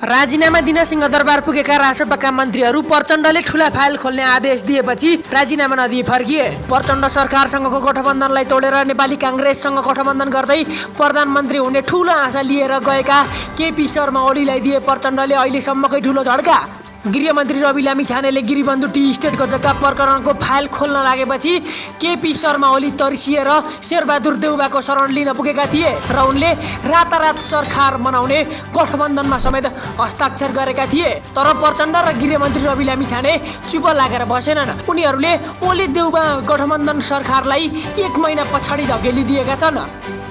राजीनामा दिन सिंहदरबार पुगेका राजसभाका मन्त्रीहरू प्रचण्डले ठूला फाइल खोल्ने आदेश दिएपछि राजीनामा नदिए फर्किए। प्रचण्ड सरकारसँगको गठबन्धनलाई तोडेर नेपाली कांग्रेससँग गठबन्धन गर्दै प्रधानमन्त्री हुने ठूलो आशा लिएर गएका केपी शर्मा ओलीलाई दिए प्रचण्डले अहिलेसम्मकै ठूलो झड्का। गृहमन्त्री रवि लामिछानेले गिरिबन्धु टी स्टेटको जग्गा प्रकरणको फाइल खोल्न लागेपछि केपी शर्मा ओली तर्सिएर शेरबहादुर देउवाको शरण लिन पुगेका थिए र उनले रातारात सरकार बनाउने गठबन्धनमा समेत हस्ताक्षर गरेका थिए। तर प्रचण्ड र गृहमन्त्री रवि लामिछाने चुप लागेर बसेनन्। उनीहरूले ओली देउवा गठबन्धन सरकारलाई 1 महिना पछाडि धकेलिदिएका छन्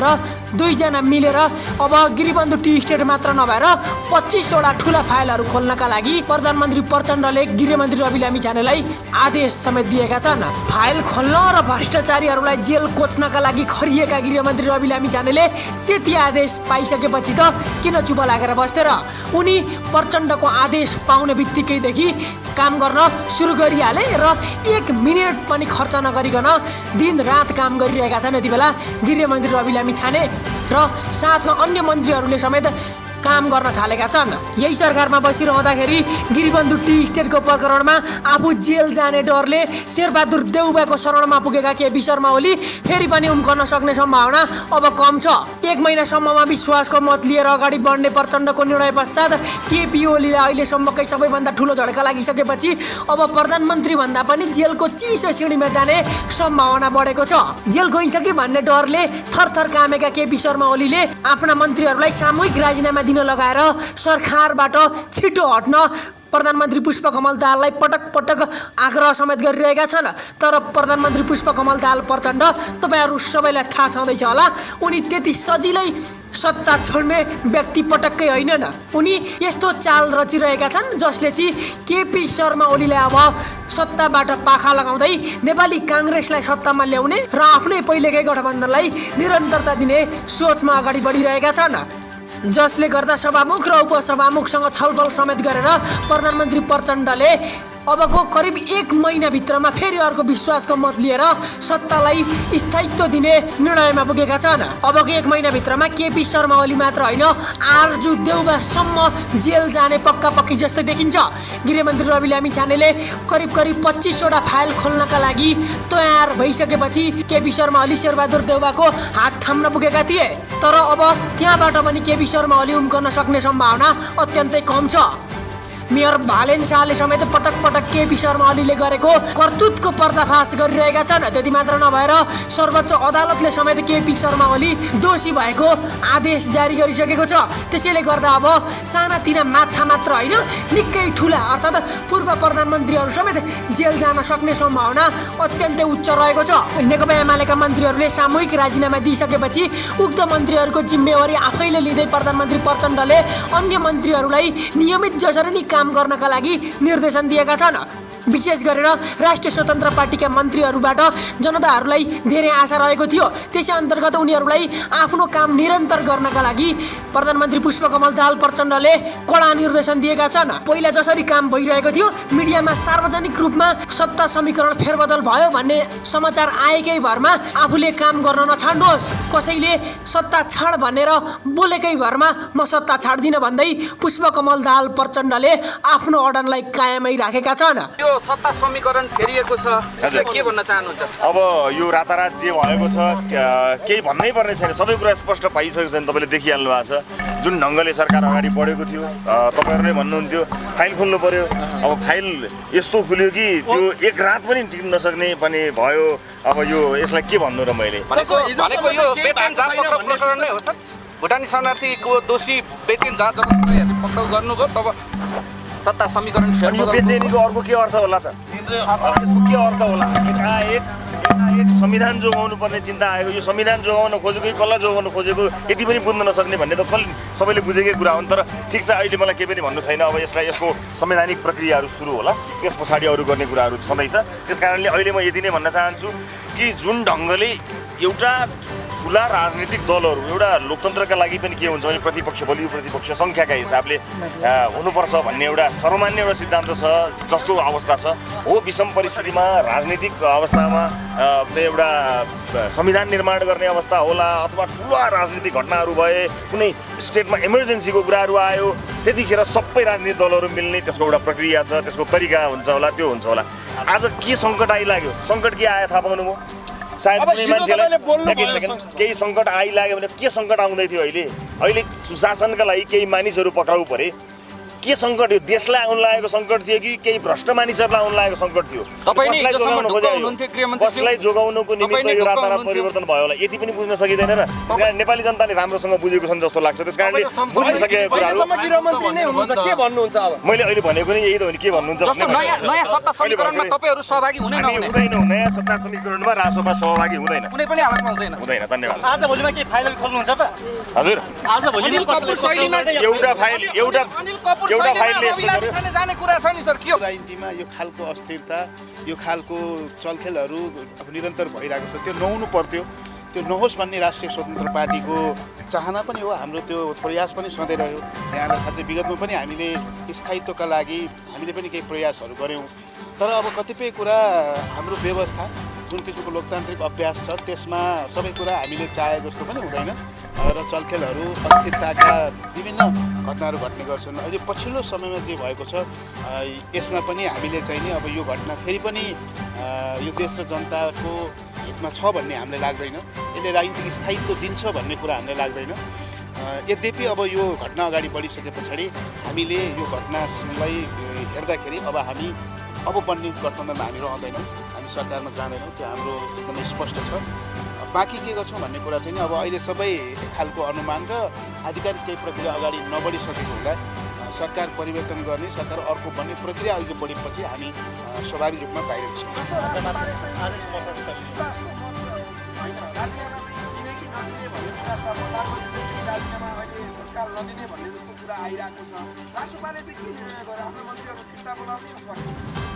र दुईजना मिलेर अब गिरिबन्धु टी स्टेट मात्र नभएर 25 वटा ठूला फाइलहरू खोल्नका लागि प्रधानमन्त्री प्रचण्डले गृहमन्त्री रवि लामिछानेलाई आदेश समेत दिएका छन्। फाइल खोल्न र भ्रष्टाचारीहरूलाई जेल कोच्नका लागि खरिएका गृहमन्त्री रवि लामिछानेले त्यति आदेश पाइसकेपछि त किन चुप लागेर बस्थे र? उनी प्रचण्डको आदेश पाउने बित्तिकैदेखि काम गर्न सुरु गरिहाले र 1 मिनेट पनि खर्च नगरिकन दिनरात काम गरिरहेका छन्। यति बेला गृहमन्त्री रवि लामिछाने र साथमा अन्य मन्त्रीहरूले समेत काम गर्न थालेका छन्। यही सरकारमा बसिरहँदाखेरि गिरिबन्धु टी स्टेटको प्रकरणमा आफू जेल जाने डरले शेरबहादुर देउवाको शरणमा पुगेका केपी शर्मा ओली फेरि पनि उम्कन सक्ने सम्भावना अब कम छ। 1 महिनासम्ममा विश्वासको मत लिएर अगाडि बढ्ने प्रचण्डको निर्णय पश्चात केपी ओलीलाई अहिलेसम्मकै सबैभन्दा ठूलो झड्का लागिसकेपछि अब प्रधानमन्त्री भन्दा पनि जेलको चिसो सिँढीमा जाने सम्भावना बढेको छ। जेल गइन्छ कि भन्ने डरले थरथर कामेका केपी शर्मा ओलीले आफ्ना मन्त्रीहरूलाई सामूहिक राजीनामा दिन लगाएर सरकारबाट छिटो हट्न प्रधानमन्त्री पुष्पकमल दाहाललाई पटक पटक आग्रह समेत गरिरहेका छन्। तर प्रधानमन्त्री पुष्पकमल दाहाल प्रचण्ड तपाईहरू सबैलाई थाहा छँदैछ होला, उनी त्यति सजिलै सत्ता छोड्ने व्यक्ति पटक्कै होइनन्। उनी यस्तो चाल रचिरहेका छन् जसले चाहिँ केपी शर्मा ओलीलाई अब सत्ताबाट पाखा लगाउँदै नेपाली कांग्रेसलाई सत्तामा ल्याउने र आफ्नै पहिलेकै गठबन्धनलाई निरन्तरता दिने सोचमा अगाडि बढिरहेका छन्। जसले गर्दा सभामुख र उपसभामुखसँग छलफल समेत गरेर प्रधानमन्त्री प्रचण्डले अबको करिब 1 महिनाभित्रमा फेरि अर्को विश्वासको मत लिएर सत्तालाई स्थायित्व दिने निर्णयमा पुगेका छन्। अबको 1 महिनाभित्रमा केपी शर्मा ओली मात्र होइन, आरजु देउवासम्म जेल जाने पक्की जस्तै देखिन्छ। गृहमन्त्री रवि लामिछानेले करिब 25 वटा फाइल खोल्नका लागि तयार भइसकेपछि केपी शर्मा ओली शेरबहादुर देउवाको हात थाम्न पुगेका थिए। तर अब त्यहाँबाट पनि केपी शर्मा ओली उम्कन सक्ने सम्भावना अत्यन्तै कम छ। मेयर भालेन शाहले समेत पटक पटक केपी शर्मा ओलीले गरेको कर्तुतको पर्दाफास गरिरहेका छन्। त्यति मात्र नभएर सर्वोच्च अदालतले समेत केपी शर्मा ओली दोषी भएको आदेश जारी गरिसकेको छ। त्यसैले गर्दा अब सानातिना माछा मात्र होइन, निकै ठूला अर्थात् पूर्व प्रधानमन्त्रीहरू समेत जेल जान सक्ने सम्भावना अत्यन्तै उच्च रहेको छ। नेकपा एमालेका मन्त्रीहरूले सामूहिक राजीनामा दिइसकेपछि उक्त मन्त्रीहरूको जिम्मेवारी आफैले लिँदै प्रधानमन्त्री प्रचण्डले अन्य मन्त्रीहरूलाई नियमित जसरी काम गर्नका लागि निर्देशन दिएका छन्। विशेष गरेर राष्ट्रिय स्वतन्त्र पार्टीका मन्त्रीहरूबाट जनताहरूलाई धेरै आशा रहेको थियो। त्यसै अन्तर्गत उनीहरूलाई आफ्नो काम निरन्तर गर्नका लागि प्रधानमन्त्री पुष्पकमल दाहाल प्रचण्डले कडा निर्देशन दिएका छन्। पहिला जसरी काम भइरहेको थियो, मिडियामा सार्वजनिक रूपमा सत्ता समीकरण फेरबदल भयो भन्ने समाचार आएकै भरमा आफूले काम गर्न नछाड्नुहोस्, कसैले सत्ता छाड भनेर बोलेकै भरमा म सत्ता छाड्दिन भन्दै पुष्पकमल दाहाल प्रचण्डले आफ्नो अडनलाई कायमै राखेका छन्। सत्ता समीकरण फेरिएको छ, यसले के भन्न चाहनुहुन्छ? अब यो रातारात जे भएको छ केही भन्नै पर्ने छैन, सबै कुरा स्पष्ट पाइसकेको छैन। तपाईँले देखिहाल्नु भएको छ जुन ढङ्गले सरकार अगाडि बढेको थियो। तपाईँहरूले भन्नुहुन्थ्यो फाइल खोल्नु पर्यो, अब फाइल यस्तो खुल्यो कि त्यो 1 रात पनि टिक्न नसक्ने पनि भयो। अब यो यसलाई के भन्नु र मैले भनेको यो बेचेन जाँच प्रकरण नै हो सर? भुटानी शरणार्थीको दोषी बेचेन जाँच पक्राउ गर्नुभयो, तब सत्ता समीकरण अनि यो बेचेनीको अर्को के अर्थ होला त? यसको के अर्थ होला? एकाएक संविधान जोगाउनु पर्ने चिन्ता आएको, यो संविधान जोगाउन खोजेको कसलाई जोगाउन खोजेको यति पनि बुझ्न नसक्ने भन्ने त सबैले बुझेकै कुरा हो। तर ठिक छ, अहिले मलाई केही पनि भन्नु छैन। अब यसको संवैधानिक प्रक्रियाहरू सुरु होला, त्यस पछाडि अरू गर्ने कुराहरू छँदैछ। त्यस कारणले अहिले म यति नै भन्न चाहन्छु कि जुन ढङ्गले एउटा ठुला राजनीतिक दलहरू एउटा लोकतन्त्रका लागि पनि के हुन्छ भने प्रतिपक्ष बलियो प्रतिपक्ष सङ्ख्याका हिसाबले हुनुपर्छ भन्ने एउटा सर्वमान्य एउटा सिद्धान्त छ। जस्तो अवस्था छ हो, विषम परिस्थितिमा राजनीतिक अवस्थामा चाहिँ एउटा संविधान निर्माण गर्ने अवस्था होला अथवा ठुला राजनीतिक घटनाहरू भए, कुनै स्टेटमा इमर्जेन्सीको कुराहरू आयो, त्यतिखेर सबै राजनीतिक दलहरू मिल्ने त्यसको एउटा प्रक्रिया छ, त्यसको तरिका हुन्छ होला, त्यो हुन्छ होला। आज के सङ्कट आइलाग्यो, सङ्कट के आयो थाहा पाउनुभयो? सायद कुनै मान्छेलाई केही सङ्कट आइलाग्यो भने के सङ्कट आउँदै थियो? अहिले सुशासनका लागि केही मानिसहरू पक्राउ परे, के सङ्कट थियो? देशलाई आउन लागेको सङ्कट थियो कि केही भ्रष्ट मानिसहरूलाई आउन लागेको सङ्कट थियो? कसलाई जोगाउनुको निमित्त यो रातारात परिवर्तन भयो होला, यति पनि बुझ्न सकिँदैन र त्यस कारण नेपाली जनताले राम्रोसँग बुझेको छन् जस्तो लाग्छ। त्यस कारणले बुझ्न सकेको कुराहरू मैले अहिले भनेको नि यही त हो नि, के भन्नुहुन्छ? नयाँ सत्ता समीकरणमा तपाईहरु सहभागी हुने नहुने? हुँदैनौँ, नयाँ सत्ता समीकरणमा रासोपा सहभागी हुँदैन, कुनै पनि हालतमा हुँदैन। धन्यवाद। आज भोलिमा के फाइल खोल्नुहुन्छ त? हजुर, आज भोलि एउटा फाइलले यस्तो गर्यो। जाने कुरा छ नि सर, के हो? राजनीतिमा यो खालको अस्थिरता, यो खालको चलखेलहरू अब निरन्तर भइरहेको छ, त्यो नहुनु पर्थ्यो। त्यो नहोस् भन्ने राष्ट्रिय स्वतन्त्र पार्टीको चाहना पनि हो, हाम्रो त्यो प्रयास पनि सधैँ रह्यो। यहाँलाई थाहा छ, विगतमा पनि हामीले स्थायित्वका लागि हामीले पनि केही प्रयासहरू गऱ्यौँ। तर अब कतिपय कुरा हाम्रो व्यवस्था जुन किसिमको लोकतान्त्रिक अभ्यास छ त्यसमा सबै कुरा हामीले चाहे जस्तो पनि हुँदैन र चलखेलहरू अस्थिरताका विभिन्न घटनाहरू घट्ने गर्छन्। अहिले पछिल्लो समयमा जे भएको छ यसमा पनि हामीले चाहिँ नि अब यो घटना फेरि पनि यो देश र जनताको हितमा छ भन्ने हामीलाई लाग्दैन, यसले राजनीतिक स्थायित्व दिन्छ भन्ने कुरा हामीलाई लाग्दैन। यद्यपि अब यो घटना अगाडि बढिसके पछाडि हामीले यो घटनालाई हेर्दाखेरि हामी बन्ने गठबन्धनमा हामी रहँदैनौँ, हामी सरकारमा जाँदैनौँ, त्यो हाम्रो एकदमै स्पष्ट छ। बाँकी के गर्छौँ भन्ने कुरा चाहिँ अब अहिले सबै खालको अनुमान र आधिकारिक केही प्रक्रिया अगाडि नबढिसकेको हुँदा सरकार परिवर्तन गर्ने, सरकार अर्को बन्ने प्रक्रिया अघि बढेपछि हामी स्वाभाविक रूपमा बाहिर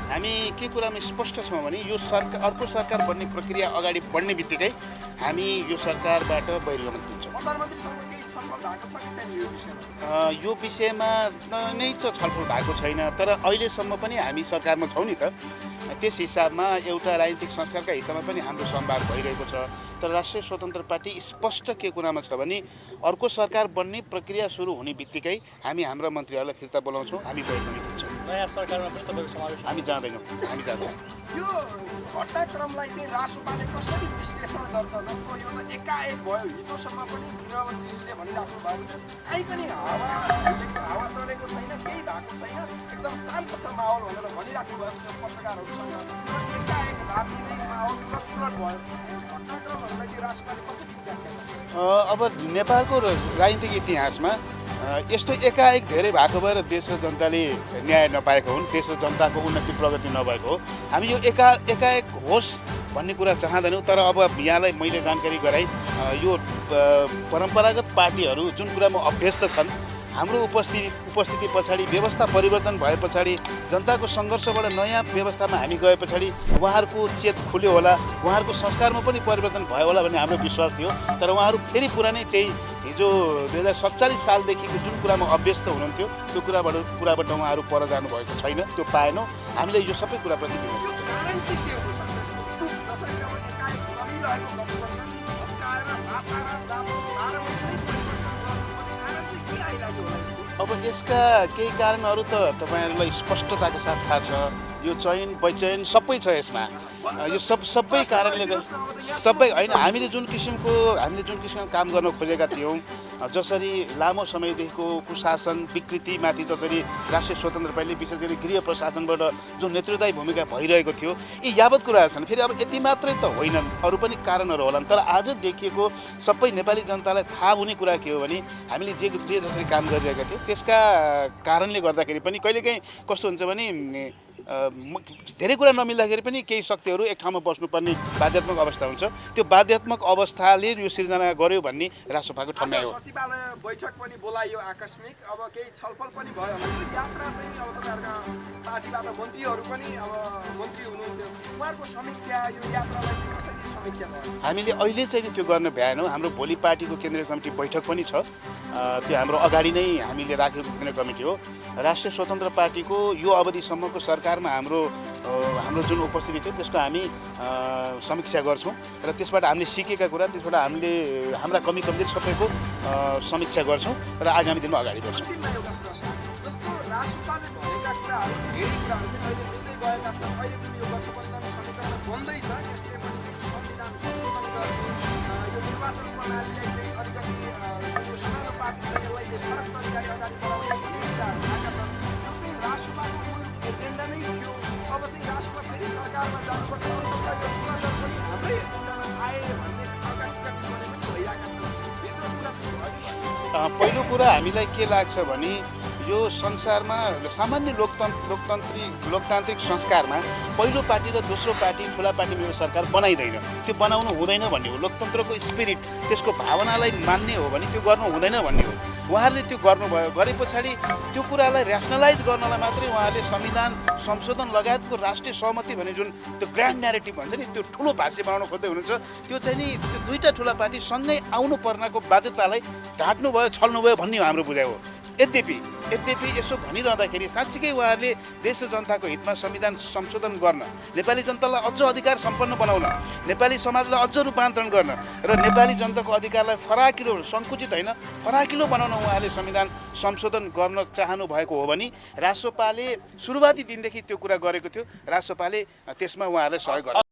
हामी के कुरामा स्पष्ट छौँ भने यो सरकार अर्को सरकार बन्ने प्रक्रिया अगाडि बढ्ने बित्तिकै हामी यो सरकारबाट बहिर्गमन हुन्छौँ। यो विषयमा नै त छलफल भएको छैन, तर अहिलेसम्म पनि हामी सरकारमा छौँ नि त, त्यस हिसाबमा एउटा राजनीतिक संस्कारका हिसाबमा पनि हाम्रो संवाद भइरहेको छ। तर राष्ट्रिय स्वतन्त्र पार्टी स्पष्ट के कुरामा छ भने अर्को सरकार बन्ने प्रक्रिया सुरु हुने बित्तिकै हामी हाम्रा मन्त्रीहरूलाई फिर्ता बोलाउँछौँ, हामी बहिर्गमित हुन्छौँ। नयाँ सरकारमा पनि तपाईँको समावेश हामी जाँदैनौँ। यो घटनाक्रमलाई चाहिँ रासोपाले कसरी विश्लेषण गर्छ? जस्तो यो त एकाएक भयो, हिजोसम्म पनि गृहमन्त्रीले भनिराख्नु भएको छ कहीँ पनि हावा चलेको छैन, केही भएको छैन, एकदम शान्त छ माहौल भनेर भनिराख्नु भएको छ पत्रकारहरूसँग। तर एकाएक राति नै माहौल उलट भयो। घटनाक्रमहरूलाई चाहिँ रासोपाले कसरी व्याख्या गर्छ? अब नेपालको राजनीतिक इतिहासमा यस्तो एकाएक धेरै भएको भएर देश र जनताले न्याय नपाएको हुन्, देश र जनताको उन्नति प्रगति नभएको हो। हामी यो एकाएक होस् भन्ने कुरा चाहँदैनौँ। तर अब यहाँलाई मैले जानकारी गराएँ, यो परम्परागत पार्टीहरू जुन कुरामा अभ्यस्त छन्, हाम्रो उपस्थिति पछाडि व्यवस्था परिवर्तन भए पछाडि जनताको सङ्घर्षबाट नयाँ व्यवस्थामा हामी गए पछाडि उहाँहरूको चेत खुल्यो होला, उहाँहरूको संस्कारमा पनि परिवर्तन भयो होला भन्ने हाम्रो विश्वास थियो। तर उहाँहरू फेरि पुरानै त्यही हिजो 2047 सालदेखिको जुन कुरामा अभ्यस्त हुनुहुन्थ्यो त्यो कुराबाट उहाँहरू पर जानुभएको छैन, त्यो पाएनौँ। हामीले यो सबै कुराप्रति अब यसका केही कारणहरू त तपाईँहरूलाई स्पष्टताको साथ थाहा छ। यो चयन बेचयन सबै छ यसमा, यो सबै कारणले सबै होइन। हामीले जुन किसिमको काम गर्न खोजेका थियौँ, जसरी लामो समयदेखिको कुशासन विकृतिमाथि जसरी राष्ट्रिय स्वतन्त्र पार्टीले विशेष गरी गृह प्रशासनबाट जुन नेतृत्वदायी भूमिका भइरहेको थियो, यी यावत कुराहरू छन्। फेरि अब यति मात्रै त होइनन्, अरू पनि कारणहरू होलान्। तर आज देखिएको सबै नेपाली जनतालाई थाहा हुने कुरा के हो भने हामीले जे जसरी काम गरिरहेका थियौँ त्यसका कारणले गर्दाखेरि पनि कहिलेकाहीँ कस्तो हुन्छ भने धेरै कुरा नमिल्दाखेरि पनि केही शक्तिहरू एक ठाउँमा बस्नुपर्ने बाध्यात्मक अवस्था हुन्छ। त्यो बाध्यात्मक अवस्थाले यो सिर्जना गर्यो भन्ने रासोपाको ठम्याइ हो। सचिवालय बैठक पनि बोलाइयो आकस्मिक, अब केही छलफल पनि भयो। यात्रा चाहिँ अब तपाईँहरूका पार्टीबाट मन्त्रीहरू पनि अब मन्त्री हुनुहुन्थ्यो, उहाँहरूको समीक्षा यो यात्रालाई कसरी समीक्षा भयो? हामीले अहिले चाहिँ त्यो गर्न भ्याएनौँ। हाम्रो भोलि पार्टीको केन्द्रीय कमिटी बैठक पनि छ, त्यो हाम्रो अगाडि नै हामीले राखेको केन्द्रीय कमिटी हो। राष्ट्रिय स्वतन्त्र पार्टीको यो अवधिसम्मको सरकारमा हाम्रो जुन उपस्थिति थियो त्यसको हामी समीक्षा गर्छौँ र त्यसबाट हामीले सिकेका कुरा, त्यसबाट हामीले हाम्रा कमी कमजोरी सबैको समीक्षा गर्छौँ र आगामी दिनमा अगाडि बढ्छौँ। राष्ट्रपाले भनेका कुराहरू धेरै कुराहरू चाहिँ अहिले मिल्दै गएका छन्। अहिले पनि यो गठबन्धन समीकरण बन्दैछ। यसले पनि संविधान संशोधन गर्ने यो निर्वाचन प्रणालीलाई चाहिँ अलिकति यो सानो पार्टीलाई यसलाई चाहिँ फरक तरिकाले अगाडि बढाउने भन्ने विचारहरू आएका छन्। यो चाहिँ राष्ट्रपाको मूल एजेन्डा नै थियो। अब चाहिँ राष्ट्रमा फेरि सरकारमा जानुपर्छ। अन्ततः यो निर्वाचन पनि हाम्रै एजेन्डामा आए भन्ने खालका टिका टिप्पणी पनि भइरहेका छन्। भित्र कुरा चाहिँ भयो। पहिलो कुरा हामीलाई के लाग्छ भने यो संसारमा सामान्य लोकतान्त्रिक संस्कारमा पहिलो पार्टी र दोस्रो पार्टी ठुला पार्टी मिलेर सरकार बनाइँदैन। त्यो बनाउनु हुँदैन भन्ने हो। लोकतन्त्रको स्पिरिट त्यसको भावनालाई मान्ने हो भने त्यो गर्नु हुँदैन भन्ने हो। उहाँहरूले त्यो गर्नुभयो। गरे पछाडि त्यो कुरालाई ऱ्यासनलाइज गर्नलाई मात्रै उहाँहरूले संविधान संशोधन लगायतको राष्ट्रिय सहमति भने जुन त्यो ग्रान्ड न्यारेटिभ भन्छ नि त्यो ठुलो भाष्य बनाउन खोज्दै हुनुहुन्छ। त्यो चाहिँ नि त्यो दुईवटा ठुला पार्टी सँगै आउनु पर्नको बाध्यतालाई ढाँट्नुभयो छल्नुभयो भन्ने हाम्रो बुझाइ हो। यद्यपि यसो भनिरहँदाखेरि साँच्चीकै उहाँहरूले देश र जनताको हितमा संविधान संशोधन गर्न, नेपाली जनतालाई अझ अधिकार सम्पन्न बनाउन, नेपाली समाजलाई अझ रूपान्तरण गर्न र नेपाली जनताको अधिकारलाई फराकिलो सङ्कुचित होइन फराकिलो बनाउन उहाँले संविधान संशोधन गर्न चाहनु भएको हो भने रासोपाले सुरुवाती दिनदेखि त्यो कुरा गरेको थियो। रासोपाले त्यसमा उहाँहरूलाई सहयोग गर्छ।